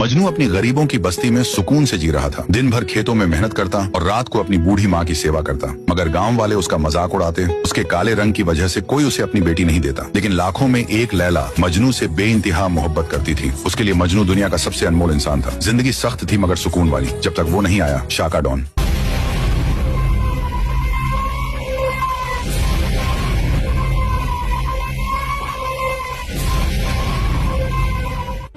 मजनू अपनी गरीबों की बस्ती में सुकून से जी रहा था। दिन भर खेतों में मेहनत करता और रात को अपनी बूढ़ी माँ की सेवा करता। मगर गांव वाले उसका मजाक उड़ाते। उसके काले रंग की वजह से कोई उसे अपनी बेटी नहीं देता। लेकिन लाखों में एक लैला मजनू से बेइंतहा मोहब्बत करती थी। उसके लिए मजनू दुनिया का सबसे अनमोल इंसान था। जिंदगी सख्त थी मगर सुकून वाली, जब तक वो नहीं आया शाका डॉन।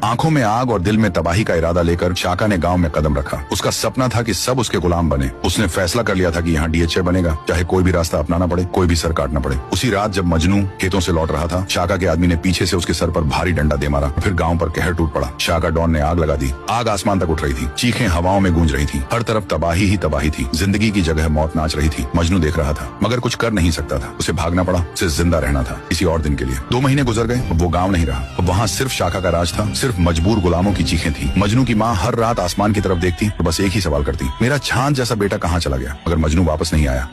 आंखों में आग और दिल में तबाही का इरादा लेकर शाका ने गांव में कदम रखा। उसका सपना था कि सब उसके गुलाम बने। उसने फैसला कर लिया था कि यहाँ डीएचए बनेगा, चाहे कोई भी रास्ता अपनाना पड़े, कोई भी सर काटना पड़े। उसी रात जब मजनू खेतों से लौट रहा था, शाका के आदमी ने पीछे से उसके सर पर भारी डंडा दे मारा। फिर गाँव पर कहर टूट पड़ा। शाका डॉन ने आग लगा दी। आग आसमान तक उठ रही थी। चीखें हवाओं में गूंज रही थी। हर तरफ तबाही ही तबाही थी। जिंदगी की जगह मौत नाच रही थी। मजनू देख रहा था मगर कुछ कर नहीं सकता था। उसे भागना पड़ा। उसे जिंदा रहना था किसी और दिन के लिए। 2 महीने गुजर गए। वो गाँव नहीं रहा। वहाँ सिर्फ शाका का राज था। सिर्फ मजबूर गुलामों की चीखें थी। मजनू की माँ हर रात आसमान की तरफ देखती और बस एक ही सवाल करती, मेरा चांद जैसा बेटा कहाँ चला गया? मगर मजनू वापस नहीं आया।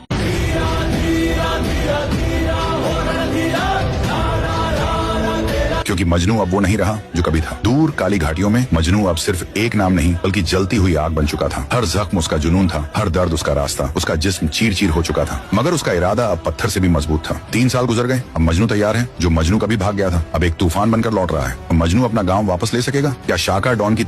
क्योंकि मजनू अब वो नहीं रहा जो कभी था। दूर काली घाटियों में मजनू अब सिर्फ एक नाम नहीं बल्कि जलती हुई आग बन चुका था। हर जख्म उसका जुनून था। हर दर्द उसका रास्ता। उसका जिस्म चीर चीर हो चुका था मगर उसका इरादा अब पत्थर से भी मजबूत था। 3 साल गुजर गए। अब मजनू तैयार है। जो मजनू कभी भाग गया था अब एक तूफान बनकर लौट रहा है। अब मजनू अपना गाँव वापस ले सकेगा या शाका डॉन की